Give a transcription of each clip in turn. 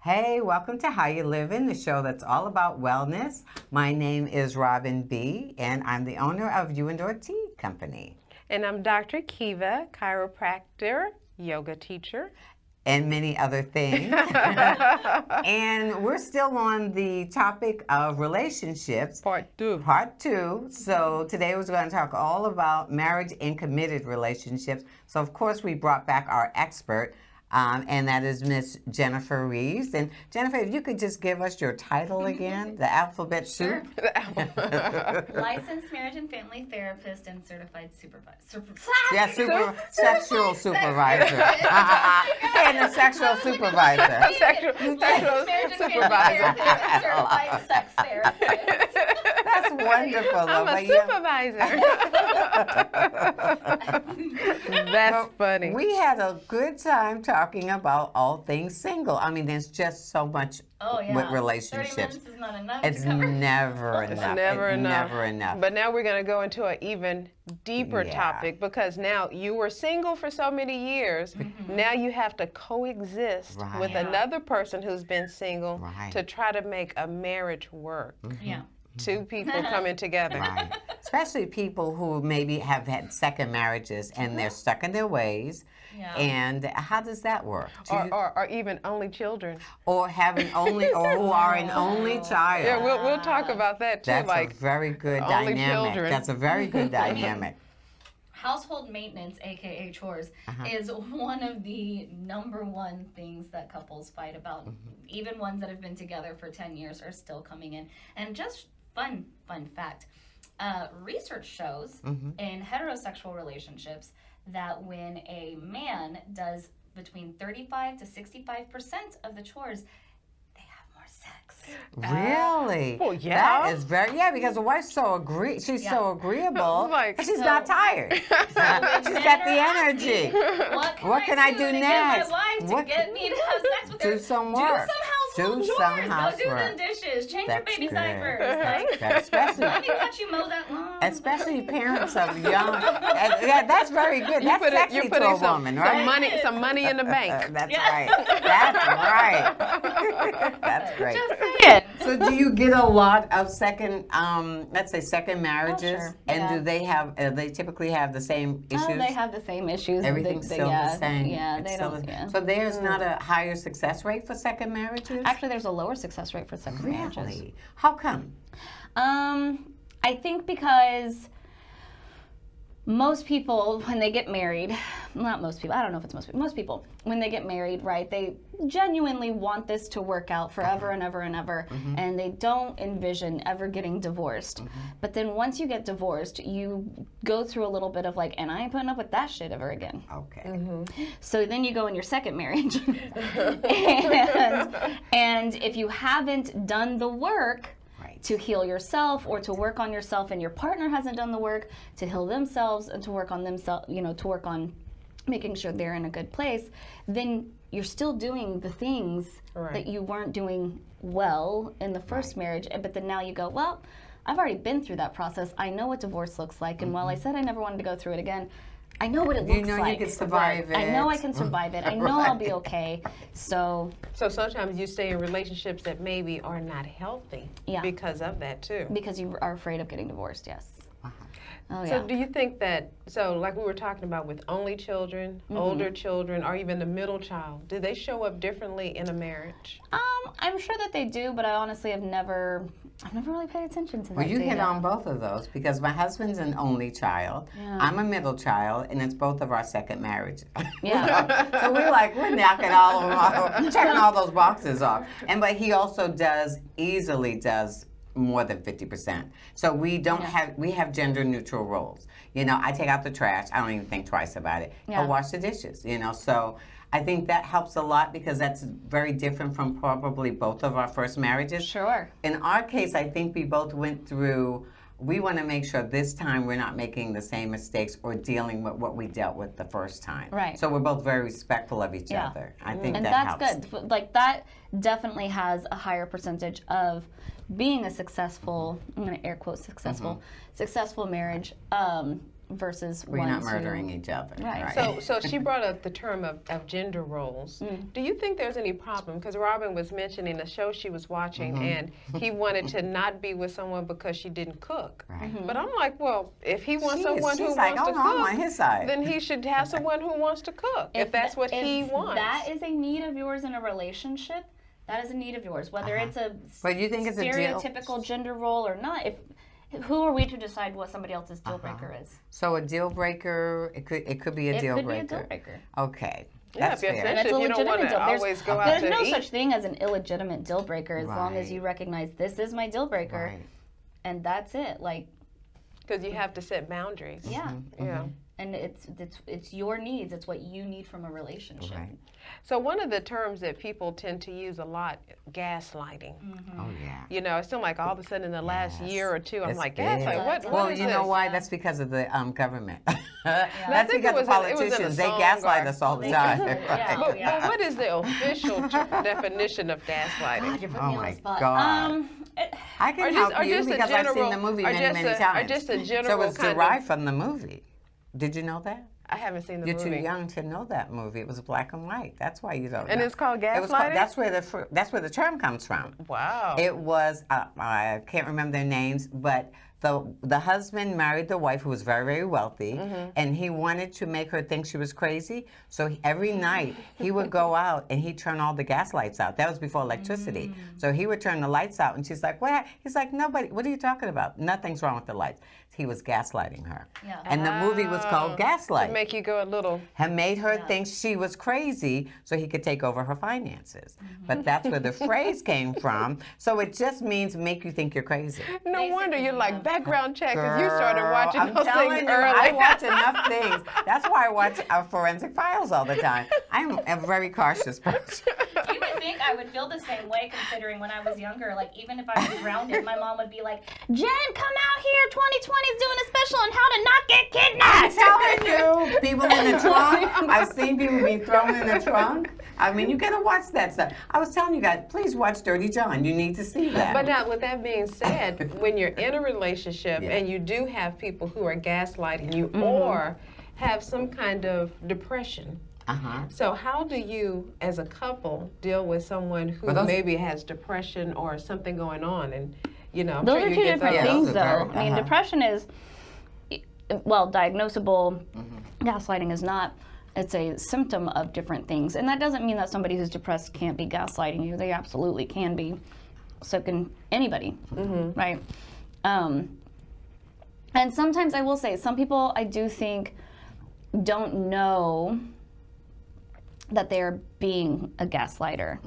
Hey, welcome to How You Living, the show that's all about wellness. My name is Robin B., and I'm the owner of You and Tea Company. And I'm Dr. Kiva, chiropractor, yoga teacher. And many other things. And we're still on the topic of relationships. Part two. Part two. So today we're going to talk all about marriage and committed relationships. So, of course, we brought back our expert. And that is Miss Jennifer Reeves. And Jennifer, if you could just give us your title again, the alphabet soup. Licensed marriage and family therapist and certified supervisor. Sexual supervisor. And a sexual supervisor. Licensed marriage and family therapist and certified sex therapist. That's wonderful. I'm a supervisor. That's funny. We had a good time talking about all things single. I mean, there's just so much with relationships. 30 minutes is not enough. It's never enough. It's never enough. Never enough. But now we're going to go into an even deeper topic, because now you were single for so many years. Now you have to coexist with another person who's been single to try to make a marriage work. Yeah. Two people coming together. Right. Especially people who maybe have had second marriages and they're stuck in their ways. Yeah. And how does that work? Or even only children. Or having only, or who are an only child. Yeah, we'll talk about that too. That's like a very good only dynamic. children. That's a very good dynamic. Household maintenance, aka chores, is one of the number one things that couples fight about. Even ones that have been together for 10 years are still coming in. And just fun fact, research shows in heterosexual relationships that when a man does between 35 to 65% of the chores, they have more sex. Really? Well, yeah. That is because the wife's so she's so agreeable. Like, she's not tired. She's got the energy. What can I do next? Get my wife to get me to have sex with her? Do some work. Do some household chores. Go do the dishes. Change your baby's diapers. Especially, let me watch you mow that lawn. Especially parents of young. Yeah, that's very good. That's sexy to a woman, right? Some money in the bank. That's right. That's right. That's great. Just saying. So do you get a lot of second, let's say second marriages? Sure. And do they have, they typically have the same issues? Oh, they have the same issues. Everything's still the same. Yeah, It's they still don't. the- Yeah. So there's not a higher success rate for second marriages? Actually, there's a lower success rate for second marriages. Really? How come? I think because most people, when they get married, not most people, I don't know if it's most people, when they get married, right, they genuinely want this to work out forever and ever and ever, and they don't envision ever getting divorced. But then once you get divorced, you go through a little bit of like, and I ain't putting up with that shit ever again. Okay. So then you go in your second marriage. and if you haven't done the work, to heal yourself or to work on yourself, and your partner hasn't done the work to heal themselves and to work on themselves, to work on making sure they're in a good place, then you're still doing the things that you weren't doing well in the first marriage. But then now you go, well, I've already been through that process. I know what divorce looks like. And while I said I never wanted to go through it again, I know what it looks like. You know you can survive it. I know I can survive it. I know I'll be okay. So sometimes you stay in relationships that maybe are not healthy because of that too. Because you are afraid of getting divorced, yes. Oh, yeah. So do you think that, like we were talking about with only children, older children, or even the middle child, do they show up differently in a marriage? I'm sure that they do, but I honestly have never really paid attention to that. Well, you hit on both of those because my husband's an only child. I'm a middle child, and it's both of our second marriage. Yeah. So we're knocking all of them off, checking all those boxes off. But he also easily does more than 50%. So we have gender neutral roles. I take out the trash. I don't even think twice about it. He'll wash the dishes, so I think that helps a lot because that's very different from probably both of our first marriages. Sure. In our case, I think we both went through, we want to make sure this time we're not making the same mistakes or dealing with what we dealt with the first time. Right. So we're both very respectful of each other. I think and that helps. that's good. Like that definitely has a higher percentage of being a successful, I'm going to air quote successful marriage. versus we're ones not murdering each other. Right. So she brought up the term of gender roles. Do you think there's any problem? Because Robin was mentioning a show she was watching, and he wanted to not be with someone because she didn't cook. But I'm like, well, if he wants someone who wants to cook, on his side. then he should have someone who wants to cook. If that's what he wants. That is a need of yours in a relationship. That is a need of yours, whether it's a but you think it's stereotypical gender role or not. Who are we to decide what somebody else's deal breaker is? So a deal breaker, it could be a deal breaker. It could be a deal breaker. Okay. Yeah, That's if fair. And it's a you don't want legitimate to deal. always go out There's to no eat. such thing as an illegitimate deal breaker as long as you Right. recognize this is my deal breaker, and that's it. Like, Because you have to set boundaries. yeah, Yeah. and it's your needs. It's what you need from a relationship. Right. So one of the terms that people tend to use a lot, gaslighting. Oh, yeah. You know, it seemed like all of a sudden in the last year or two, I'm It's like, big. gaslight. What Well, is you know this? why? That's because of the government. I That's think because it the was in a politicians, they song gaslight or- us all the They time. do. Yeah. Right. But what is the official definition of gaslighting? God, you're putting Oh me on my the spot. God. I can help you just a because I've seen general- the movie or many, just many a- or times. just a So general it's kind of- derived from the movie. Did you know that? I haven't seen the You're movie. too young to know that movie. It was black and white. That's why you don't And know. it's called It was gaslighting? that's where the term comes from. Wow. It was I can't remember their names, but the husband married the wife who was very, very wealthy, and he wanted to make her think she was crazy. So every night he would go out and he'd turn all the gas lights out. That was before electricity. So he would turn the lights out, and she's like, "What?" He's like, "Nobody. What are you talking about? Nothing's wrong with the lights." He was gaslighting her. Yeah. And the movie was called Gaslight. To make you go a little. Had made her think she was crazy so he could take over her finances. But that's where the phrase came from. So it just means make you think you're crazy. No wonder you're like background check because you started watching I'm those telling things you, early. I watch enough things. That's why I watch Forensic Files all the time. I'm a very cautious person. You would think I would feel the same way considering when I was younger, like even if I was grounded, my mom would be like, Jen, come out here, 2020 is doing a special on how to not get I'm kidnapped. telling you, people in the trunk. I've seen people being thrown in the trunk. I mean, you gotta watch that stuff. I was telling you guys, please watch Dirty John. You need to see that. But now, with that being said, when you're in a relationship Yeah. and you do have people who are gaslighting you or have some kind of depression, so how do you, as a couple, deal with someone who maybe has depression or something going on? And you know, I'm Those sure are you two get different those. things, those are though. very- I mean, depression is, well, diagnosable. Gaslighting is not. It's a symptom of different things. And that doesn't mean that somebody who's depressed can't be gaslighting you. They absolutely can be. So can anybody, right? And sometimes I will say, some people I do think don't know that they're being a gaslighter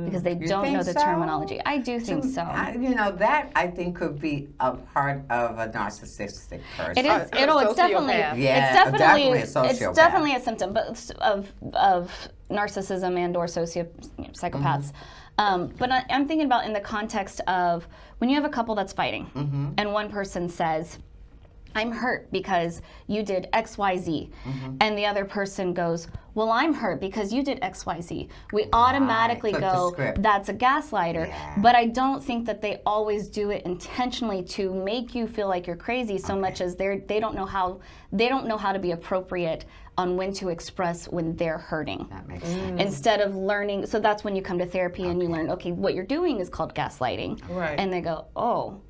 because they don't think know the so? terminology. I do think so. You know, that I think could be a part of a narcissistic person. It is. It's definitely. sociopath. Yeah, it's definitely a It's sociopath. definitely a symptom, but of narcissism and or psychopaths. But I'm thinking about in the context of when you have a couple that's fighting, and one person says, "I'm hurt because you did X, Y, Z," and the other person goes, "Well, I'm hurt because you did X, Y, Z." We automatically Flip the go, script. "That's a gaslighter," Yeah. but I don't think that they always do it intentionally to make you feel like you're crazy so much as they don't know how to be appropriate on when to express when they're hurting. That makes sense. Instead of learning, so that's when you come to therapy and you learn, okay, what you're doing is called gaslighting. Right. And they go, oh.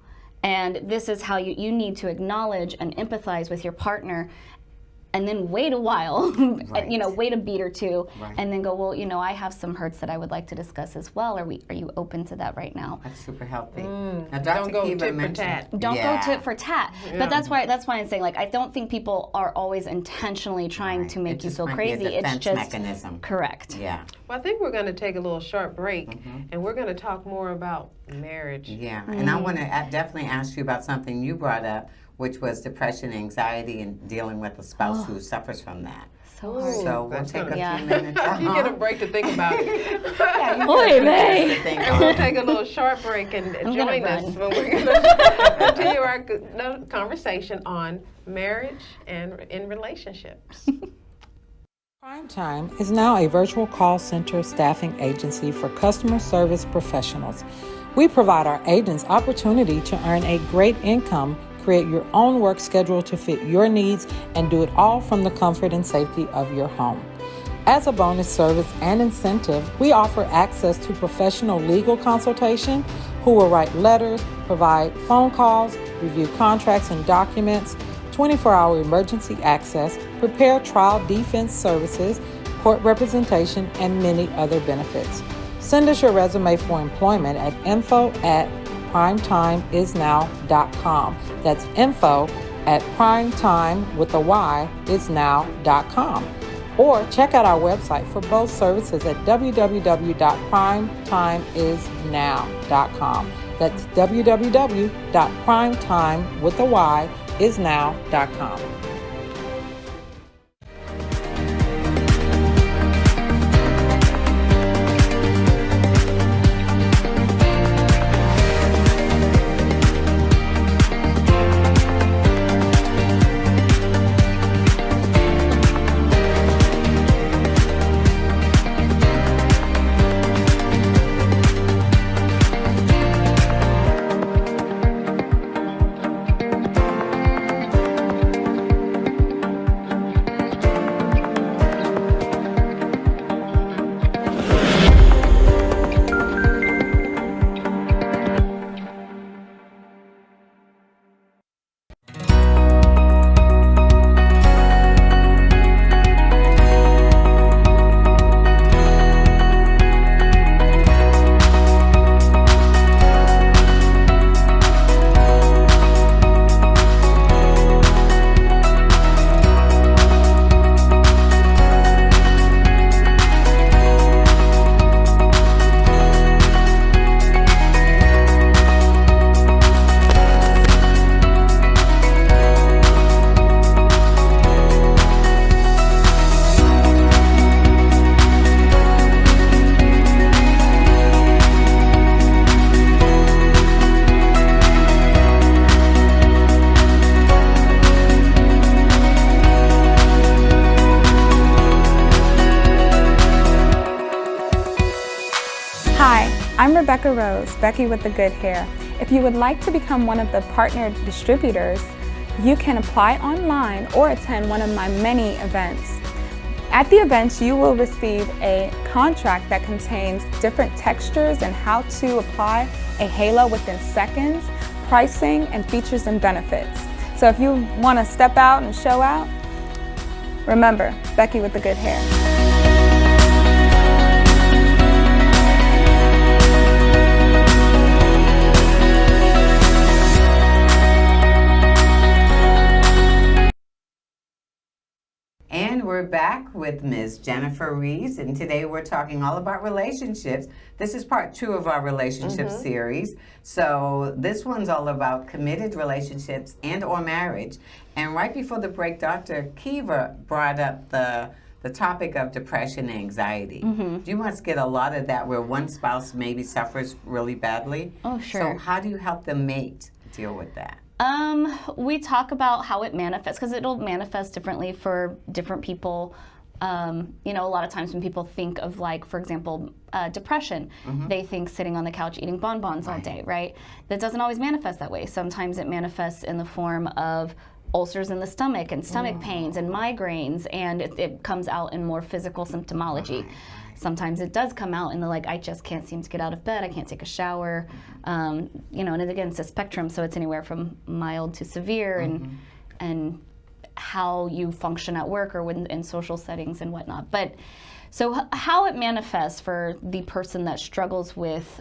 And this is how you need to acknowledge and empathize with your partner and then wait a while, Right. wait a beat or two, Right. and then go, well, I have some hurts that I would like to discuss as well. Are you open to that right now? That's super healthy. Now, Don't Dr. go Kiva tit for mentioned- tat. Don't Yeah. go tit for tat. But that's why I'm saying, like, I don't think people are always intentionally trying Right. to It make you just feel might be a crazy. It's defense just mechanism. correct. Yeah. Well, I think we're going to take a little short break, and we're going to talk more about marriage. Yeah, and I want to definitely ask you about something you brought up, which was depression, anxiety, and dealing with a spouse who suffers from that. So hard. So we'll That's take a gonna- few minutes. You get a break to think about it. Yeah, you Oy get a few vey. minutes to think And on we'll it. take a little short break and gonna join us run. when we're going to continue our conversation on marriage and in relationships. Primetime is now a virtual call center staffing agency for customer service professionals. We provide our agents opportunity to earn a great income create your own work schedule to fit your needs, and do it all from the comfort and safety of your home. As a bonus service and incentive, we offer access to professional legal consultation who will write letters, provide phone calls, review contracts and documents, 24-hour emergency access, prepare trial defense services, court representation, and many other benefits. Send us your resume for employment at info@primetimeisnow.com. That's info@primetimeisnow.com. Or check out our website for both services at www.primetimeisnow.com. That's www.primetimeisnow.com. I'm Rebecca Rose, Becky with the Good Hair. If you would like to become one of the partnered distributors, you can apply online or attend one of my many events. At the events, you will receive a contract that contains different textures and how to apply a halo within seconds, pricing, and features and benefits. So if you want to step out and show out, remember, Becky with the Good Hair. And we're back with Ms. Jennifer Reeves, and today we're talking all about relationships. This is part 2 of our relationship series. So this one's all about committed relationships and or marriage. And right before the break, Dr. Kiva brought up the topic of depression and anxiety. You must get a lot of that where one spouse maybe suffers really badly. Oh, sure. So how do you help the mate deal with that? We talk about how it manifests, because it'll manifest differently for different people. You know, a lot of times when people think of, like, for example, depression, they think sitting on the couch eating bonbons all day, right? That doesn't always manifest that way. Sometimes it manifests in the form of ulcers in the stomach and stomach pains and migraines, and it comes out in more physical symptomology. Sometimes it does come out in the, like, I just can't seem to get out of bed, I can't take a shower, you know, and again, it's a spectrum, so it's anywhere from mild to severe, and how you function at work or when, in social settings and whatnot. But so how it manifests for the person that struggles with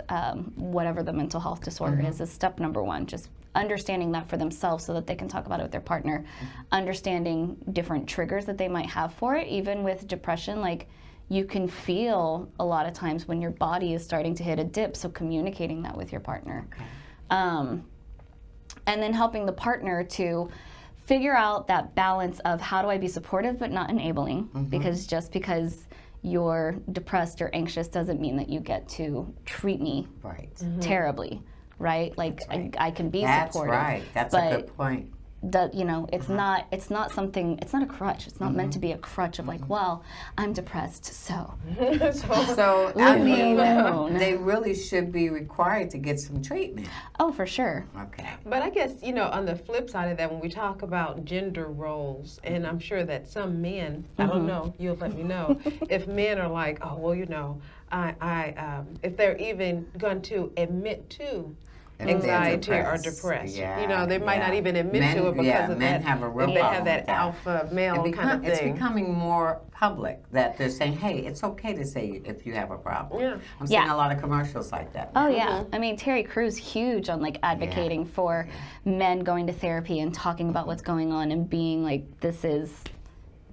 whatever the mental health disorder is step number 1, just understanding that for themselves so that they can talk about it with their partner, understanding different triggers that they might have for it. Even with depression, like, you can feel a lot of times when your body is starting to hit a dip, so communicating that with your partner. And then helping the partner to figure out that balance of how do I be supportive but not enabling, because just because you're depressed or anxious doesn't mean that you get to treat me terribly, right? Like, I can be supportive. That's right. That's a good point. it's not something, it's not a crutch. It's not meant to be a crutch of like, well, I'm depressed, so So I leave me mean, alone. they really should be required to get some treatment. Oh, for sure. Okay. But I guess, on the flip side of that, when we talk about gender roles, and I'm sure that some men, I don't know, you'll let me know, if men are like, oh, well, if they're even going to admit to anxiety or depressed. They might not even admit to it because of men that. have a real they problem have that with that. alpha male kind of thing. It's becoming more public that they're saying, hey, it's okay to say if you have a problem. Yeah. I'm seeing a lot of commercials like that. Oh yeah, I mean Terry Crews huge on like advocating for men going to therapy and talking about what's going on and being like, this is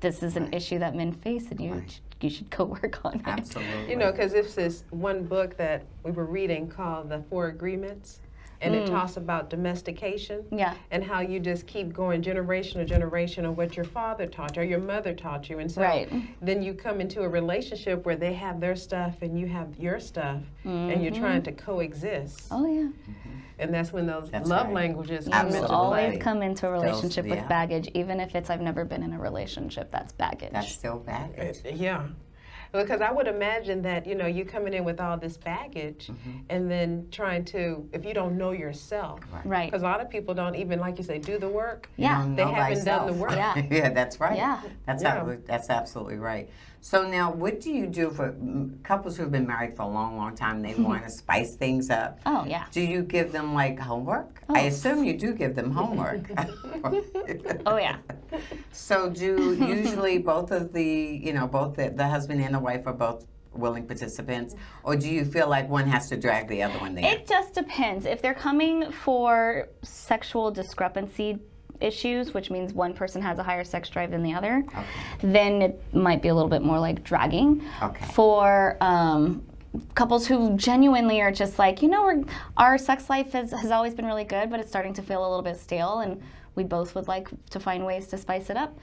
an issue that men face and you should go work on it. Absolutely. Because it's this one book that we were reading called The Four Agreements. And it talks about domestication and how you just keep going generation to generation of what your father taught you or your mother taught you. And so then you come into a relationship where they have their stuff and you have your stuff and you're trying to coexist. Oh yeah. And that's when those love languages You come into always play. come into a relationship with baggage, even if it's I've never been in a relationship, that's baggage. That's still baggage. Yeah. Because I would imagine that, you coming in with all this baggage and then trying to, if you don't know yourself. Right. Because a lot of people don't even, like you say, do the work. Yeah. You They don't know haven't done the thyself. work. Yeah. Yeah, that's right. Yeah. That's absolutely right. So now, what do you do for couples who have been married for a long, long time? They want to spice things up. Oh yeah. Do you give them like homework? I assume you do give them homework. Oh yeah. So do usually both of the husband and the wife are both willing participants, or do you feel like one has to drag the other one there? It just depends. If they're coming for sexual discrepancy issues, which means one person has a higher sex drive than the other, then it might be a little bit more like dragging. Okay. For couples who genuinely are just like, our sex life has always been really good, but it's starting to feel a little bit stale, and we both would like to find ways to spice it up.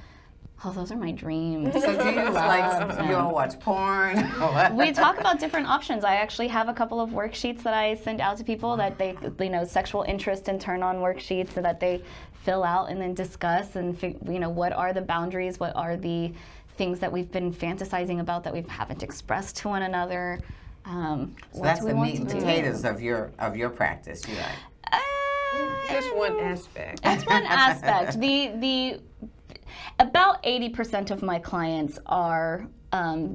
Oh, those are my dreams. So do you you all watch porn? We talk about different options. I actually have a couple of worksheets that I send out to people that they, sexual interest and turn on worksheets so that they fill out and then discuss and, what are the boundaries, what are the things that we've been fantasizing about that we haven't expressed to one another. So that's the meat and potatoes of your practice, you like? Just one aspect. That's one aspect. About 80% of my clients are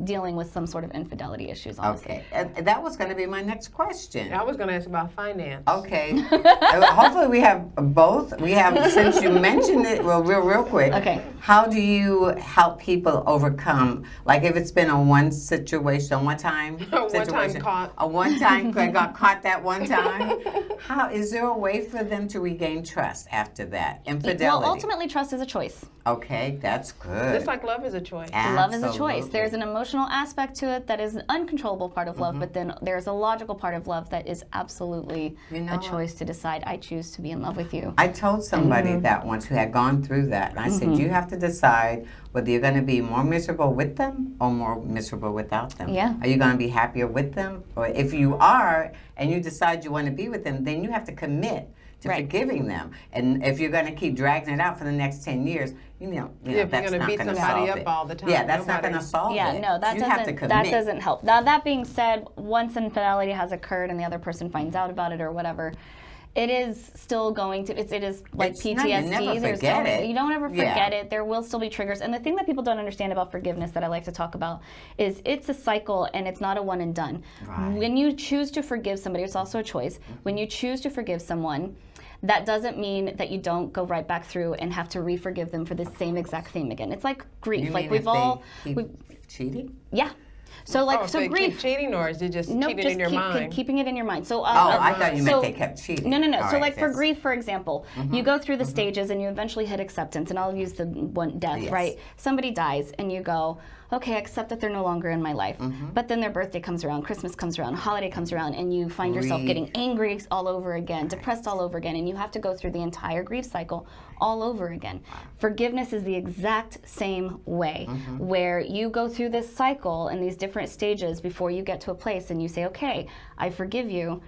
dealing with some sort of infidelity issues, honestly. Okay, and that was going to be my next question. I was going to ask about finance. Okay, hopefully we have both. We have, since you mentioned it, well, real quick. Okay. How do you help people overcome, like if it's been a one time caught. A one time, got caught that one time. How is there a way for them to regain trust after that? Infidelity. Well, ultimately, trust is a choice. Okay, that's good. Just like love is a choice. Love is a choice. There's an emotional aspect to it that is an uncontrollable part of love, but then there's a logical part of love that is absolutely a choice to decide, I choose to be in love with you. I told somebody that once who had gone through that, and I said, you have to decide whether you're going to be more miserable with them or more miserable without them. Yeah. Are you going to be happier with them? Or if you are, and you decide you want to be with them, then you have to commit to forgiving them. And if you're going to keep dragging it out for the next 10 years, that's not going to beat somebody up all the time. Yeah, that's not going to solve it. Yeah, no, that doesn't help. Now, that being said, once infidelity has occurred and the other person finds out about it or whatever, it is still going to, it is like PTSD. You never forget it. You don't ever forget it. There will still be triggers. And the thing that people don't understand about forgiveness that I like to talk about is it's a cycle and it's not a one and done. Right. When you choose to forgive somebody, it's also a choice. When you choose to forgive someone, that doesn't mean that you don't go right back through and have to re-forgive them for the same exact thing again. It's like grief. You like mean we've cheating? Yeah. So like so grief. Keep cheating, or is it just keep it in your mind? Keeping it in your mind. So I thought you meant they kept cheating. No. All So right, like for grief, for example, you go through the stages and you eventually hit acceptance. And I'll use the one death, right? Somebody dies and you go, okay, I accept that they're no longer in my life. But then their birthday comes around, Christmas comes around, holiday comes around, and you find yourself getting angry all over again, depressed all over again, and you have to go through the entire grief cycle all over again. Forgiveness is the exact same way, where you go through this cycle and these different stages before you get to a place and you say, okay, I forgive you.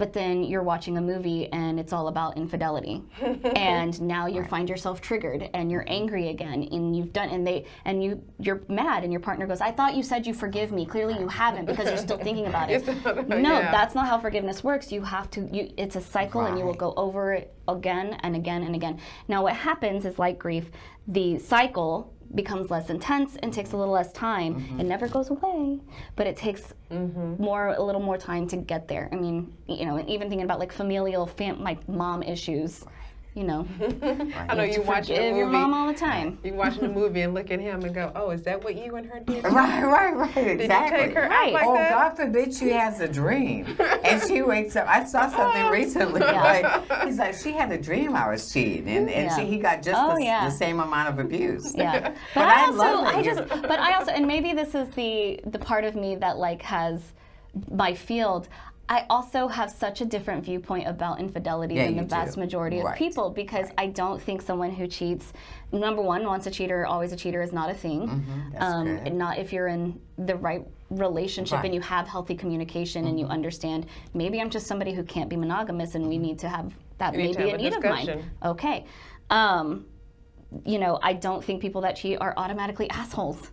but then you're watching a movie and it's all about infidelity, and now you find yourself triggered and you're angry again, and you're mad, and your partner goes, "I thought you said you forgive me. Clearly you haven't, because you're still thinking about it." No, that's not how forgiveness works. You have to. It's a cycle, and you will go over it again and again and again. Now, what happens is, like grief, the cycle becomes less intense and takes a little less time. It never goes away, but it takes a little more time to get there. I mean, even thinking about like familial, like mom issues. I know you watching a movie. Your mom all the time. You watching a movie and look at him and go, "Oh, is that what you and her did?" Right, exactly. Did you take her out like that? God forbid she has a dream and she wakes up. I saw something recently. Like, he's like, she had a dream I was cheating, and he got just the same amount of abuse. Yeah, but I love it. But I also, and maybe this is the part of me that like has my field. I also have such a different viewpoint about infidelity than the vast majority of people, because I don't think someone who cheats, number one, once a cheater, always a cheater, is not a thing. And not if you're in the right relationship and you have healthy communication and you understand, maybe I'm just somebody who can't be monogamous and we need to have that, maybe a need of mine. Okay. I don't think people that cheat are automatically assholes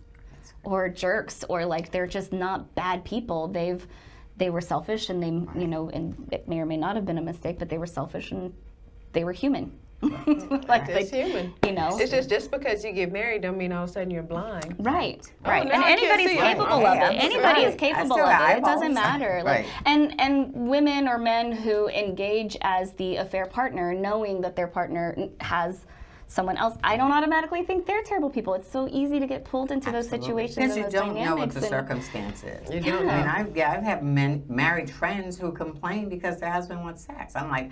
or jerks, or like they're just not bad people. They were selfish, and they, and it may or may not have been a mistake, but they were selfish and they were human. It's human. It's just because you get married don't mean all of a sudden you're blind. Right. And anybody's capable of it. Anybody is capable of it. It doesn't matter. And women or men who engage as the affair partner, knowing that their partner has someone else, I don't automatically think they're terrible people. It's so easy to get pulled into those situations. Because you don't know what the circumstances. You don't know. I've had married friends who complain because their husband wants sex. I'm like,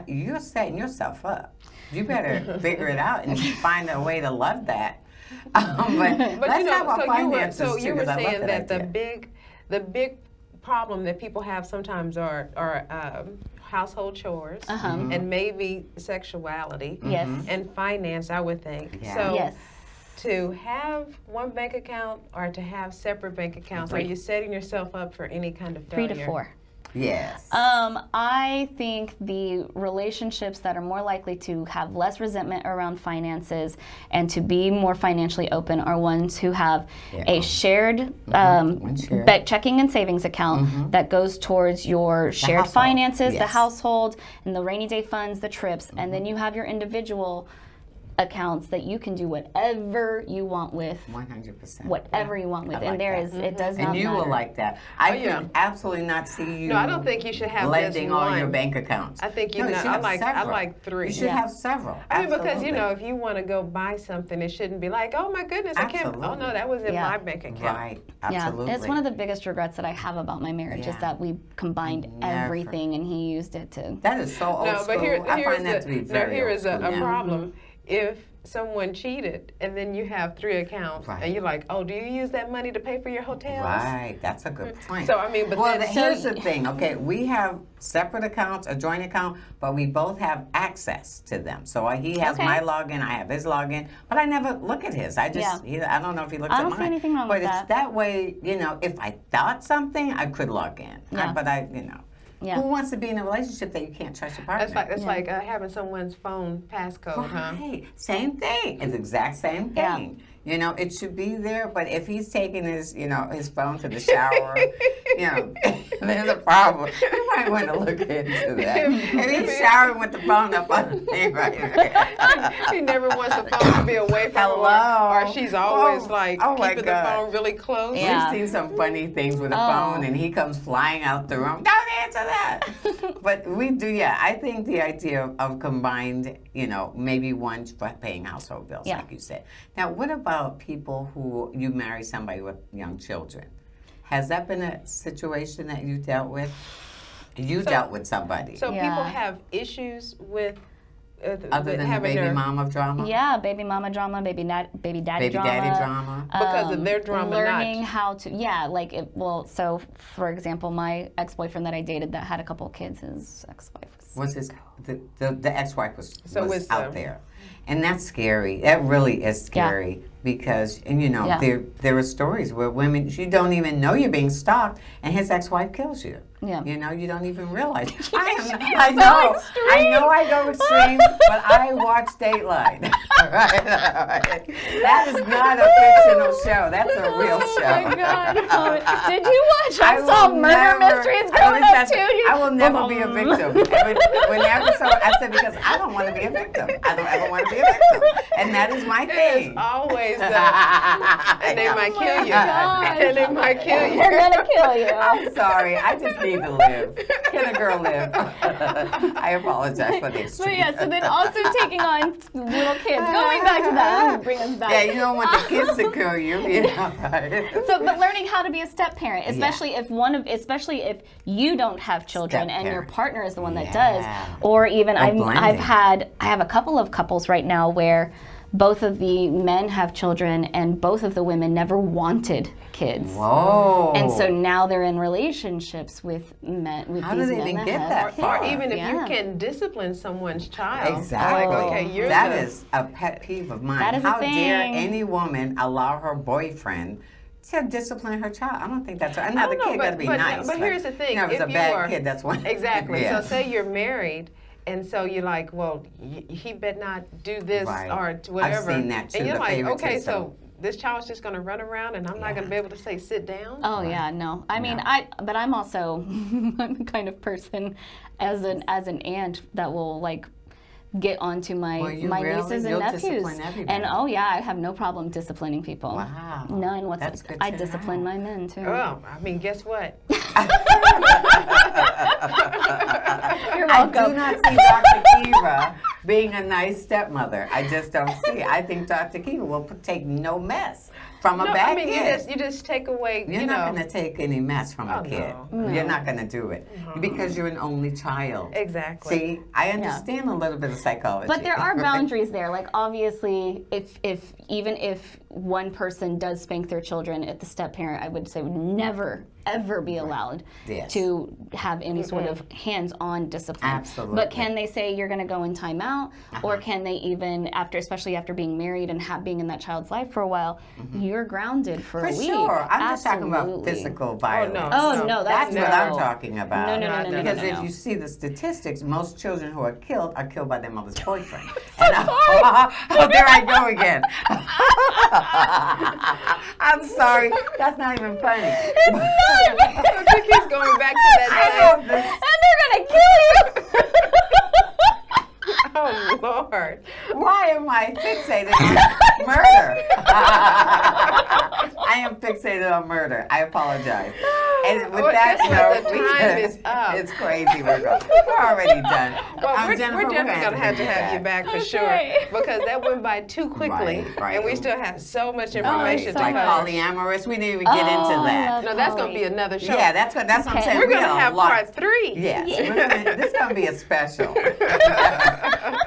you're setting yourself up. You better figure it out and find a way to love that. But let's talk about finances too. So you were saying that the big problem that people have sometimes are household chores and maybe sexuality and finance, I would think. So to have one bank account or to have separate bank accounts, are you setting yourself up for any kind of failure? 3 to 4. Yes. I think the relationships that are more likely to have less resentment around finances and to be more financially open are ones who have a shared checking and savings account that goes towards your shared finances, the household, and the rainy day funds, the trips, and then you have your individual accounts that you can do whatever you want with. 100%. Whatever you want with. And it does not matter. And you will like that. I can absolutely not see you. No, I don't think you should have blending all your bank accounts. I think I like 3. You should have several. I mean, because if you want to go buy something, it shouldn't be like, oh my goodness, I can't. Oh no, that was in my bank account. Right. Absolutely. It's one of the biggest regrets that I have about my marriage is that we combined everything and he used it to. That is so old school. I find that to be very here is a problem. If someone cheated and then you have 3 accounts and you're like, oh, do you use that money to pay for your hotels? Right, that's a good point. So I mean, but here's the thing. Okay, we have separate accounts, a joint account, but we both have access to them. So he has my login, I have his login, but I never look at his. I just, I don't know if he looks at mine. I don't see anything wrong with that. But it's that way, if I thought something, I could log in. But who wants to be in a relationship that you can't trust your partner? That's like having someone's phone passcode, right. Same thing. It's the exact same thing. It should be there, but if he's taking his, his phone to the shower, there's a problem. You might want to look into that. If he's showering with the phone up on the thing right there. He never wants the phone to be away from her, or she's always keeping the phone really close. We've seen some funny things with a phone, and he comes flying out the room. Don't answer that. But we do, I think the idea of combined, maybe one for paying household bills, like you said. Now, what about people who you marry somebody with young children? Has that been a situation that you dealt with? You dealt with somebody. So people have issues with other than the baby mama drama? Yeah, baby mama drama, baby daddy drama. Because of their drama, learning how to, so for example, my ex-boyfriend that I dated that had a couple of kids, his ex-wife was was his the ex-wife was it's out there, and that's scary. That really is scary because, and you know, there are stories where women, you don't even know you're being stalked, and his ex-wife kills you. Yeah. You know, you don't even realize. I know I go extreme, but I watch Dateline. Right? That is not a fictional show. That's a real show. Oh my God. Did you watch Unsolved Murder Mysteries growing up too? I will never be a victim. Whenever I said, because I don't want to be a victim. I don't ever want to be a victim. And that is my thing. It's always that. And they might kill you. And they might kill you. They're going to kill you. I'm sorry. I just need to live. Can a girl live? I apologize for the extreme. But yeah, so then also taking on little kids. Going back to that, I'm gonna bring us back. Yeah, you don't want the kids to kill you. You know, right? So, but learning how to be a step parent, especially if you don't have children and your partner is the one that does, or even I have a couple of couples right now where both of the men have children and both of the women never wanted kids. Whoa. And so now they're in relationships with men. With How these do they men even that get have that kids. far? Or even if you can discipline someone's child. Exactly. Like, okay, you're that is a pet peeve of mine. That is a How dare thing. any woman allow her boyfriend to discipline her child? I don't think that's right. I know the kid got to be nice. But here's the thing. You know, if it's a bad kid, that's one. Exactly. Yeah. So say you're married, and so you're like, well, he better not do this or whatever. I've seen that too, and you're the like, okay, favoritism. so this child's just going to run around, and I'm not going to be able to say sit down. Oh yeah, no. I mean, but I'm also I'm the kind of person as an aunt that will like get onto my nieces and You'll nephews. discipline everybody. And oh yeah, I have no problem disciplining people. Wow. None whatsoever. That's good I to discipline know. my men too. Well, I mean, guess what? You're I welcome. do not see Dr. Kiva being a nice stepmother. I just don't see it. I think Dr. Kiva will take no mess from a bad I mean, kid. you just take away. You're not going to take any mess from a kid. no. You're not going to do it because you're an only child. Exactly. See, I understand a little bit of psychology. But there are boundaries there. Like obviously, if even if one person does spank their children at the step parent, I would say would never ever be allowed to have any sort of hands-on discipline. Absolutely. But can they say you're going to go in timeout, or can they even especially after being married and being in that child's life for a while, you're grounded for a week? Sure. I'm just talking about Absolutely. physical violence. Oh no, That's no. what I'm talking about. No. Because if you see the statistics, most children who are killed by their mother's boyfriend. And there I go again. I'm sorry. That's not even funny. He's going back to that day. And they're gonna kill you. Oh Lord! Why am I fixated on murder? I am fixated on murder. I apologize. And with that note, the time is up. It's crazy. We're already done. Well, we're Jennifer, definitely going to have you back for sure, because that went by too quickly, Right. and we still have so much information to Like cover. polyamorous, we didn't even get into that. No, that's going to be another show. Yeah, that's what I'm saying. We're We going to got a have lot. part 3. Yes, this is going to be a special.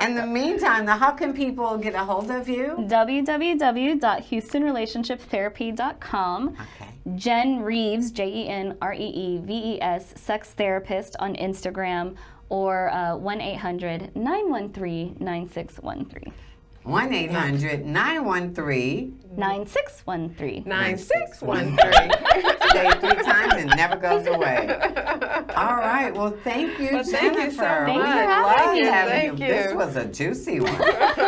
In the meantime, now how can people get a hold of you? www.houstonrelationshiptherapy.com. Okay. Jen Reeves, JenReeves, sex therapist on Instagram, or 1-800-913-9613. 1-800-913. 9613. 9613. Say 3 times and never goes away. All right. Well, thank you, Well, Jennifer. thank you so much. We Thanks for love having me. having Thank you. This was a juicy one.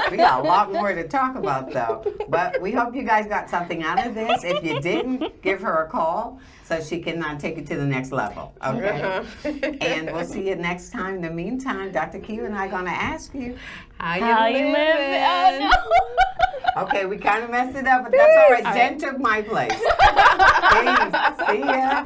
We got a lot more to talk about, though. But we hope you guys got something out of this. If you didn't, give her a call so she can take you to the next level. Okay. And we'll see you next time. In the meantime, Dr. Q and I are going to ask you How you living? live? Oh, no. Okay, we kind of messed it up, but that's all right. Jen took my place. Peace. See ya.